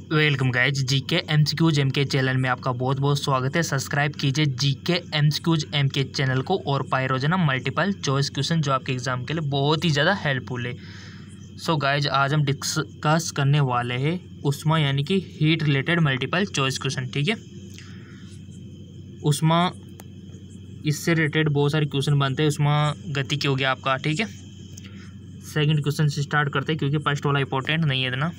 Welcome guys, GK MCQs MK channel में आपका बहुत बहुत स्वागत है। सब्सक्राइब कीजिए जीके एमसीक्यूज एमके चैनल को और पाए रोजाना मल्टीपल चॉइस क्वेश्चन जो आपके एग्जाम के लिए बहुत ही ज़्यादा हेल्पफुल है। सो गाइज, आज हम डिस्कस करने वाले हैं उष्मा यानी कि heat related multiple choice question. ठीक है, उष्मा इससे रिलेटेड बहुत सारे क्वेश्चन बनते हैं। उष्मा गति की हो गया आपका। ठीक है, सेकंड क्वेश्चन से स्टार्ट करते हैं क्योंकि फर्स्ट वाला इंपॉर्टेंट नहीं है इतना।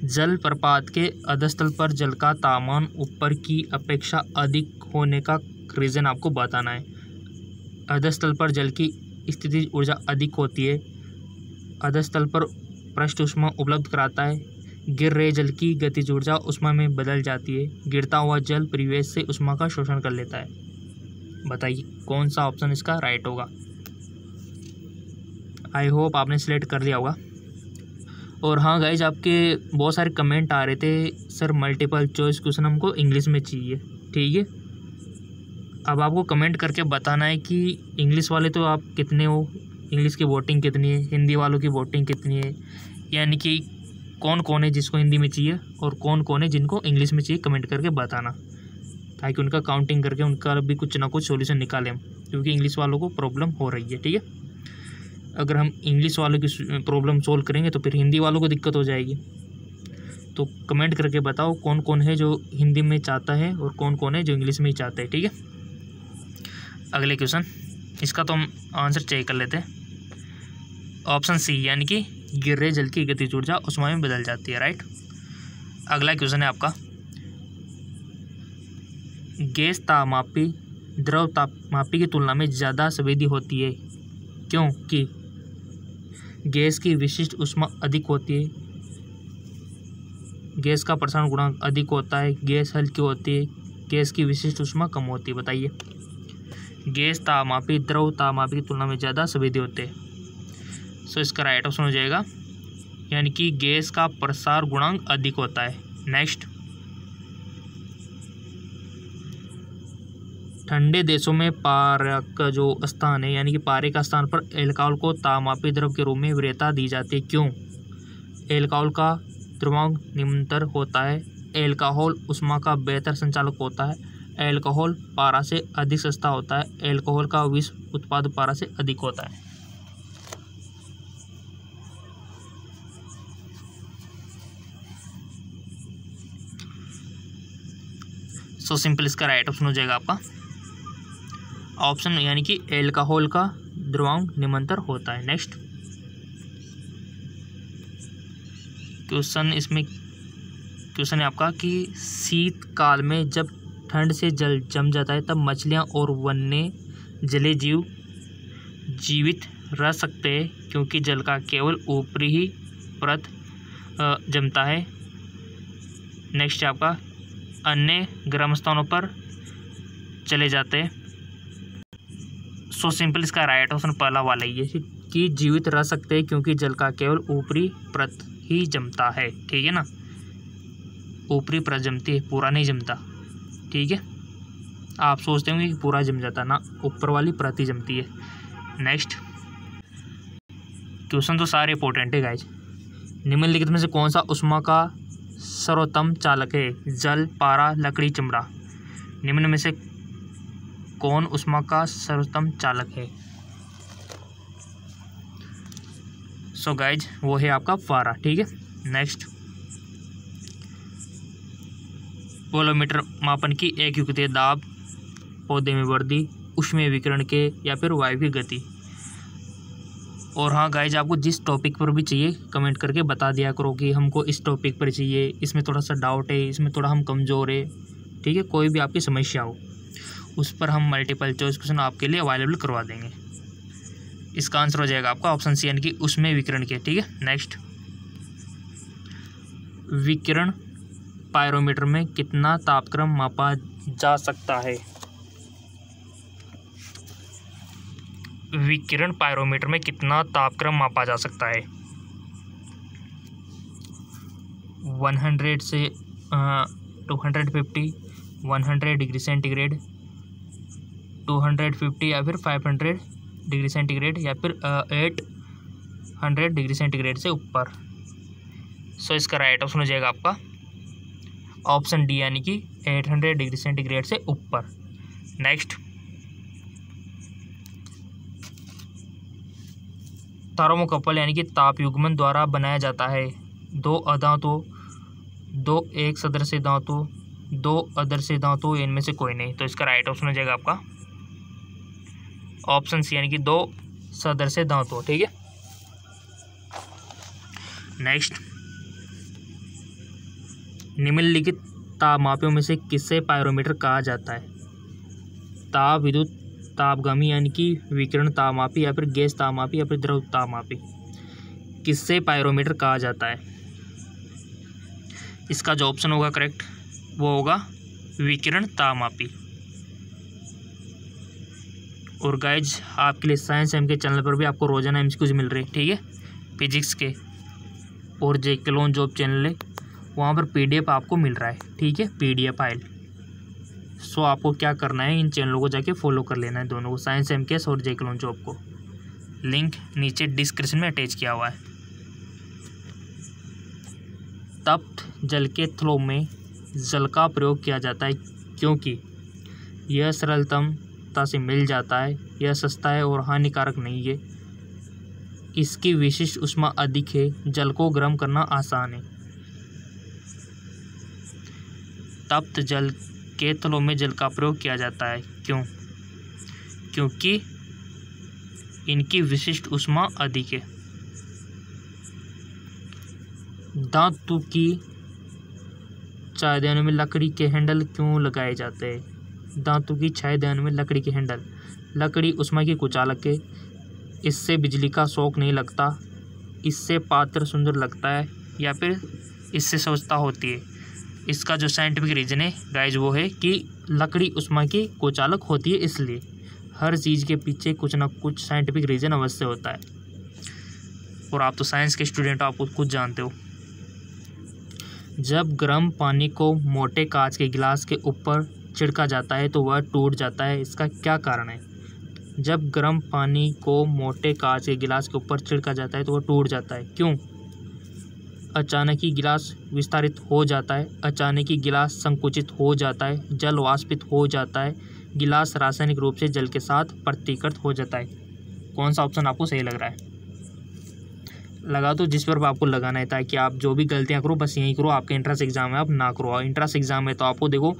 जल प्रपात के अधस्थल पर जल का तापमान ऊपर की अपेक्षा अधिक होने का रीज़न आपको बताना है। अधस्थल पर जल की स्थितिज ऊर्जा अधिक होती है। अधस्थल पर पृष्ठ ऊष्मा उपलब्ध कराता है। गिर रहे जल की गतिज ऊर्जा ऊष्मा में बदल जाती है। गिरता हुआ जल परिवेश से ऊष्मा का शोषण कर लेता है। बताइए कौन सा ऑप्शन इसका राइट होगा। आई होप आपने सिलेक्ट कर लिया होगा। और हाँ गाइज, आपके बहुत सारे कमेंट आ रहे थे, सर मल्टीपल चॉइस क्वेश्चन हमको इंग्लिश में चाहिए। ठीक है, अब आपको कमेंट करके बताना है कि इंग्लिश वाले तो आप कितने हो, इंग्लिश की वोटिंग कितनी है, हिंदी वालों की वोटिंग कितनी है, यानी कि कौन कौन है जिसको हिंदी में चाहिए और कौन कौन है जिनको इंग्लिश में चाहिए। कमेंट करके बताना ताकि उनका काउंटिंग करके उनका भी कुछ ना कुछ सोल्यूशन निकालें हम, क्योंकि इंग्लिश वालों को प्रॉब्लम हो रही है। ठीक है, अगर हम इंग्लिश वालों की प्रॉब्लम सोल्व करेंगे तो फिर हिंदी वालों को दिक्कत हो जाएगी। तो कमेंट करके बताओ कौन कौन है जो हिंदी में चाहता है और कौन कौन है जो इंग्लिश में ही चाहता है। ठीक है, अगले क्वेश्चन, इसका तो हम आंसर चेक कर लेते हैं। ऑप्शन सी यानी कि गिर रहे जल की गतिज ऊर्जा ऊष्मा में बदल जाती है। राइट। अगला क्वेश्चन है आपका, गैस तापमापी द्रव तापमापी की तुलना में ज़्यादा संवेदी होती है क्योंकि गैस की विशिष्ट ऊष्मा अधिक होती है। गैस का प्रसारण गुणांक अधिक होता है। गैस हल्की होती है। गैस की विशिष्ट ऊष्मा कम होती है। बताइए। गैस तापमापी द्रव तापमापी की तुलना में ज़्यादा संवेदी होते हैं। सो इसका राइट ऑप्शन हो जाएगा यानी कि गैस का प्रसार गुणांक अधिक होता है। नेक्स्ट, ठंडे देशों में पारा का जो स्थान है यानी कि पारे का स्थान पर एल्कोहल को तापमापी द्रव के रूप में वरीयता दी जाती है। क्यों? एल्कोहल का द्रव्यमान निम्नतर होता है। एल्कोहल ऊष्मा का बेहतर संचालक होता है। एल्कोहल पारा से अधिक सस्ता होता है। एल्कोहल का विश्व उत्पादन पारा से अधिक होता है। सो सिंपल इसका राइट ऑप्शन हो जाएगा आपका ऑप्शन यानी कि एल्कोहल का द्रव्यमान निम्नतर होता है। नेक्स्ट क्वेश्चन, इसमें क्वेश्चन है आपका कि शीतकाल में जब ठंड से जल जम जाता है तब मछलियां और वन्य जलीय जीव जीवित रह सकते हैं क्योंकि जल का केवल ऊपरी ही परत जमता है। नेक्स्ट है आपका, अन्य गर्म स्थानों पर चले जाते हैं। सो सिंपल इसका राइट ऑप्शन पहला वाला ही है कि जीवित रह सकते हैं क्योंकि जल का केवल ऊपरी परत ही जमता है। ठीक है ना, ऊपरी परत जमती है, पूरा नहीं जमता। ठीक है, आप सोचते होंगे कि पूरा जम जाता ना, ऊपर वाली परत ही जमती है। नेक्स्ट क्वेश्चन तो सारे इंपॉर्टेंट है गाइज। निम्नलिखित में से कौन सा ऊष्मा का सर्वोत्तम चालक है? जल, पारा, लकड़ी, चमड़ा। निम्न में से कौन ऊष्मा का सर्वोत्तम चालक है? सो गाइज, वो है आपका पारा। ठीक है, नेक्स्ट, वोल्यूमीटर मापन की एक युक्ति है। दाब, पौधे में वृद्धि, ऊष्मीय विकिरण के या फिर वायु की गति। और हाँ गाइज, आपको जिस टॉपिक पर भी चाहिए कमेंट करके बता दिया करो कि हमको इस टॉपिक पर चाहिए, इसमें थोड़ा सा डाउट है, इसमें थोड़ा हम कमज़ोर है। ठीक है, कोई भी आपकी समस्या हो उस पर हम मल्टीपल चॉइस क्वेश्चन आपके लिए अवेलेबल करवा देंगे। इसका आंसर हो जाएगा आपका ऑप्शन सी यानी कि ऊष्मीय विकिरण के। ठीक है, नेक्स्ट, विकिरण पायरोमीटर में कितना तापक्रम मापा जा सकता है? विकिरण पायरोमीटर में कितना तापक्रम मापा जा सकता है? 100 से 250, 100 डिग्री सेंटीग्रेड, 250 या फिर 500 डिग्री सेंटीग्रेड या फिर 800 डिग्री सेंटीग्रेड से ऊपर। सो इसका राइट ऑप्शन हो जाएगा आपका ऑप्शन डी यानी कि 800 डिग्री सेंटीग्रेड से ऊपर। नेक्स्ट, थर्मोकपल यानी कि ताप युग्मन द्वारा बनाया जाता है। दो अधातु, दो एक सदृश धातु, दो अदृश्य धातु, इनमें से कोई नहीं। तो इसका राइट ऑप्शन हो जाएगा आपका ऑप्शन सी यानी कि दो सदृश धातु। ठीक है। नेक्स्ट, निम्नलिखित तापमापियों में से किसे पायरोमीटर कहा जाता है? ताप विद्युत तापगामी यानी कि विकिरण तापमापी, या फिर गैस तापमापी, या फिर द्रव तापमापी, किससे पायरोमीटर कहा जाता है? इसका जो ऑप्शन होगा करेक्ट वो होगा विकिरण तापमापी। और गाइज आपके लिए साइंस एम के चैनल पर भी आपको रोजाना एमसीक्यूज मिल रहे हैं। ठीक है, फिजिक्स के, और जेके लोन जॉब चैनल है वहाँ पर पीडीएफ आपको मिल रहा है। ठीक है, पीडीएफ फाइल। सो आपको क्या करना है, इन चैनलों को जाके फॉलो कर लेना है दोनों को, साइंस एमकेएस और जेके लोन जॉब को। लिंक नीचे डिस्क्रिप्शन में अटैच किया हुआ है। तप्त जल के थ्लो में जल का प्रयोग किया जाता है क्योंकि यह सरलतमता से मिल जाता है, यह सस्ता है और हानिकारक नहीं है, इसकी विशिष्ट ऊष्मा अधिक है, जल को गर्म करना आसान है। तप्त जल के थलों में जल का प्रयोग किया जाता है क्यों? क्योंकि इनकी विशिष्ट ऊष्मा अधिक है। धातु की चायदानी में लकड़ी के हैंडल क्यों लगाए जाते हैं? धातु की चायदानी में लकड़ी के हैंडल, लकड़ी ऊष्मा की कुचालक है, इससे बिजली का शॉक नहीं लगता, इससे पात्र सुंदर लगता है, या फिर इससे स्वच्छता होती है। इसका जो साइंटिफिक रीज़न है गाइज वो है कि लकड़ी ऊष्मा की कुचालक होती है, इसलिए हर चीज़ के पीछे कुछ ना कुछ साइंटिफिक रीज़न अवश्य होता है। और आप तो साइंस के स्टूडेंट हो, आप खुद जानते हो। जब गर्म पानी को मोटे कांच के गिलास के ऊपर छिड़का जाता है तो वह टूट जाता है, इसका क्या कारण है? जब गर्म पानी को मोटे कांच के गिलास के ऊपर छिड़का जाता है तो वह टूट जाता है, क्यों? अचानक ही गिलास विस्तारित हो जाता है, अचानक ही गिलास संकुचित हो जाता है, जल वाष्पित हो जाता है, गिलास रासायनिक रूप से जल के साथ प्रतिकृत हो जाता है। कौन सा ऑप्शन आपको सही लग रहा है? लगा दो जिस पर आपको लगाना है, ताकि आप जो भी गलतियां करो बस यही करो। आपका इंट्रेंस एग्जाम है, आप ना करो। इंट्रेंस एग्जाम है तो आपको देखो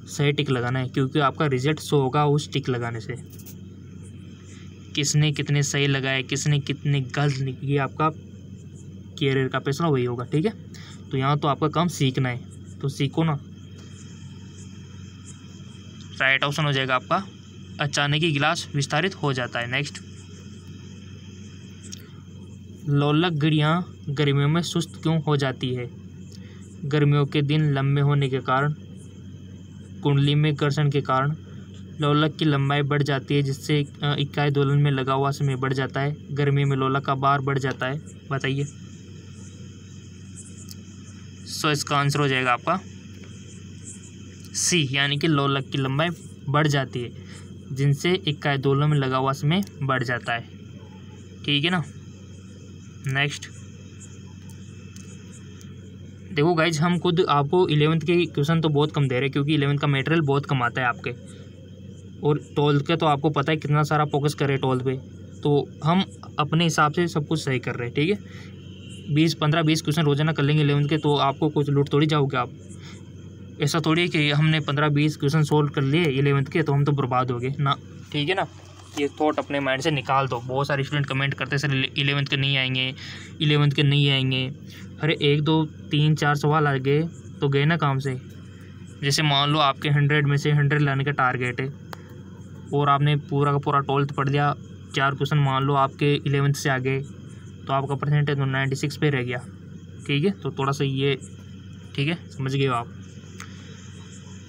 सही टिक लगाना है, क्योंकि आपका रिजल्ट शो होगा उस टिक लगाने से। किसने कितने सही लगाए, किसने कितने गलत, ये आपका कैरियर का फैसला वही होगा। ठीक है, तो यहाँ तो आपका काम सीखना है, तो सीखो ना। राइट ऑप्शन हो जाएगा आपका अचानक ही गिलास विस्तारित हो जाता है। नेक्स्ट, लोलक घड़ियाँ गर्मियों में सुस्त क्यों हो जाती है? गर्मियों के दिन लंबे होने के कारण, कुंडली में घर्षण के कारण लोलक की लंबाई बढ़ जाती है, जिससे इकाई दोलन में लगा हुआ समय बढ़ जाता है। गर्मी में लोलक का भार बढ़ जाता है। बताइए। सो इसका आंसर हो जाएगा आपका सी, यानी कि लोलक की लंबाई बढ़ जाती है, जिनसे इकाई दोलन में लगा हुआ समय बढ़ जाता है। ठीक है ना। नेक्स्ट, देखो गाइज, हम खुद आपको 11th के क्वेश्चन तो बहुत कम दे रहे हैं, क्योंकि 11th का मटेरियल बहुत कम आता है आपके, और 12th के तो आपको पता है कितना सारा फोकस कर रहे हैं 12th पे, तो हम अपने हिसाब से सब कुछ सही कर रहे हैं। ठीक है, 15-20 क्वेश्चन रोजाना कर लेंगे 11th के, तो आपको कुछ लूट थोड़ी जाओगे आप। ऐसा थोड़ी है कि हमने 15-20 क्वेश्चन सोल्व कर लिए 11th के तो हम तो बर्बाद हो गए ना। ठीक है ना, ये थॉट अपने माइंड से निकाल दो। बहुत सारे स्टूडेंट कमेंट करते सर 11th के नहीं आएंगे, 11th के नहीं आएंगे। अरे 1 2 3 4 सवाल आ गए तो गए ना काम से। जैसे मान लो आपके 100 में से 100 लाने का टारगेट है, और आपने पूरा का पूरा 12th पढ़ लिया, 4 क्वेश्चन मान लो आपके 11th से आ गए, तो आपका परसेंटेज तो 96 पे रह गया। ठीक है, तो थोड़ा सा ये, ठीक है, समझ गए हो आप।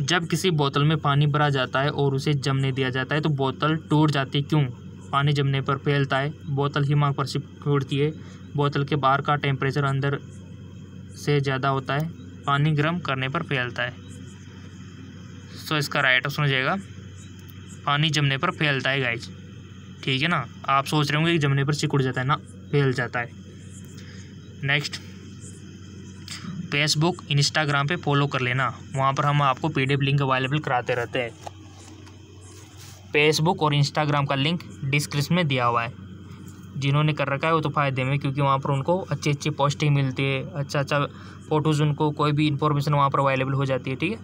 जब किसी बोतल में पानी भरा जाता है और उसे जमने दिया जाता है तो बोतल टूट जाती है, क्यों? पानी जमने पर फैलता है, बोतल हिमाग पर सिकुड़ती है, बोतल के बाहर का टेम्परेचर अंदर से ज़्यादा होता है, पानी गर्म करने पर फैलता है। सो इसका राइट ऑप्शन हो जाएगा पानी जमने पर फैलता है गाइज। ठीक है ना, आप सोच रहे होंगे कि जमने पर सिकुड़ जाता है ना, फैल जाता है। नेक्स्ट, फेसबुक इंस्टाग्राम पे फॉलो कर लेना, वहाँ पर हम आपको PDF लिंक अवेलेबल कराते रहते हैं। फेसबुक और इंस्टाग्राम का लिंक डिस्क्रिप्शन में दिया हुआ है, जिन्होंने कर रखा है वो तो फ़ायदे में, क्योंकि वहाँ पर उनको अच्छी अच्छी पोस्टिंग मिलती है, अच्छा फ़ोटोज़, उनको कोई भी इंफॉर्मेशन वहाँ पर अवेलेबल हो जाती है। ठीक है,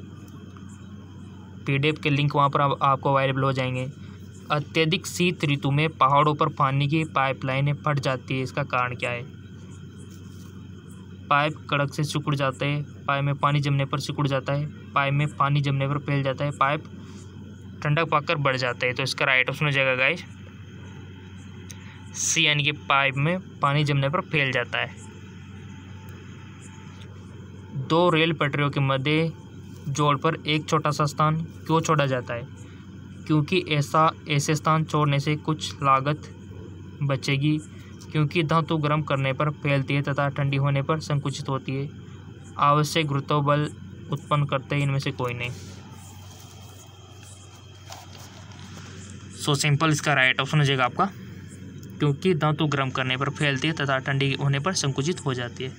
PDF के लिंक वहाँ पर आपको अवेलेबल हो जाएंगे। अत्यधिक शीत ऋतु में पहाड़ों पर पानी की पाइपलाइनें फट जाती है, इसका कारण क्या है? पाइप कड़क से सिकुड़ जाते हैं, पाइप में पानी जमने पर सिकुड़ जाता है, पाइप में पानी जमने पर फैल जाता है, पाइप ठंडक पाकर बढ़ जाता है। तो इसका राइट ऑप्शन हो जाएगा गाइस सी, यानी कि पाइप में पानी जमने पर फैल जाता है। दो रेल पटरियों के मध्य जोड़ पर एक छोटा सा स्थान क्यों छोड़ा जाता है? क्योंकि ऐसे स्थान छोड़ने से कुछ लागत बचेगी, क्योंकि धातु गर्म करने पर फैलती है तथा ठंडी होने पर संकुचित होती है, आवश्यक गुरुत्व बल उत्पन्न करते हैं, इनमें से कोई नहीं। सो सिंपल, इसका राइट ऑप्शन हो जाएगा आपका क्योंकि धातु गर्म करने पर फैलती है तथा ठंडी होने पर संकुचित हो जाती है।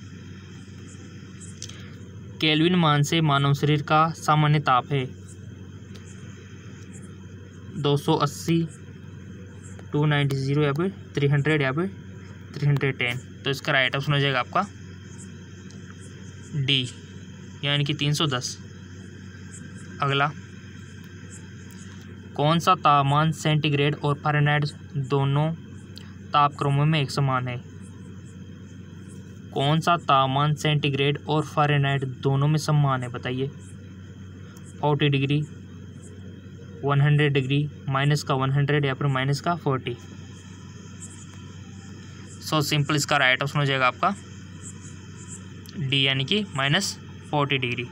केल्विन मान से मानव शरीर का सामान्य ताप है 280, 290 या फिर 300 या फिर 310। तो इसका राइट ऑप्शन हो जाएगा आपका डी, यानी कि 310। अगला, कौन सा तापमान सेंटीग्रेड और फ़ारेनहाइट दोनों तापक्रमों में एक समान है? कौन सा तापमान सेंटीग्रेड और फ़ारेनहाइट दोनों में समान है, बताइए। 40 डिग्री, 100 डिग्री, माइनस का 100 या फिर माइनस का 40। सो सिंपल, इसका राइट ऑप्शन हो जाएगा आपका डी, यानी कि -40 डिग्री।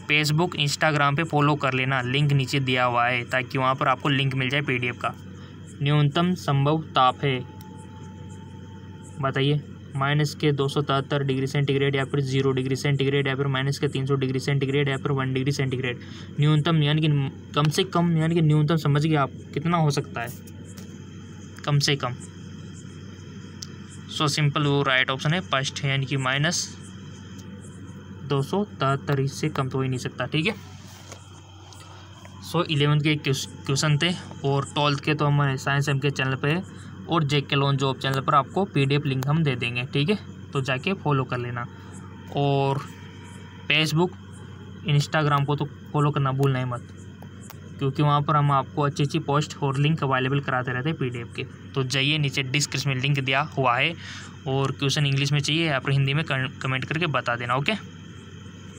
फेसबुक इंस्टाग्राम पे फॉलो कर लेना, लिंक नीचे दिया हुआ है, ताकि वहाँ पर आपको लिंक मिल जाए PDF का। न्यूनतम संभव ताप है, बताइए, -273 डिग्री सेंटीग्रेड या फिर 0 डिग्री सेंटीग्रेड या फिर -300 डिग्री सेंटीग्रेड या फिर 1 डिग्री सेंटीग्रेड। न्यूनतम यानी कि कम से कम, यानी कि न्यूनतम समझ गए आप, कितना हो सकता है कम से कम। सो सिंपल, वो राइट ऑप्शन है फर्स्ट, यानी कि -273, इससे कम तो हो ही नहीं सकता। ठीक है, सो 11th के क्वेश्चन थे और 12th के तो हमारे साइंस एम के चैनल पे है, और जेके लोन जॉब चैनल पर आपको PDF लिंक हम दे देंगे। ठीक है, तो जाके फॉलो कर लेना, और फेसबुक इंस्टाग्राम को तो फॉलो करना भूलना ही मत, क्योंकि वहाँ पर हम आपको अच्छी अच्छी पोस्ट और लिंक अवेलेबल कराते रहते हैं PDF के। तो जाइए, नीचे डिस्क्रिप्शन में लिंक दिया हुआ है, और क्वेश्चन इंग्लिश में चाहिए या फिर हिंदी में कमेंट करके बता देना। ओके।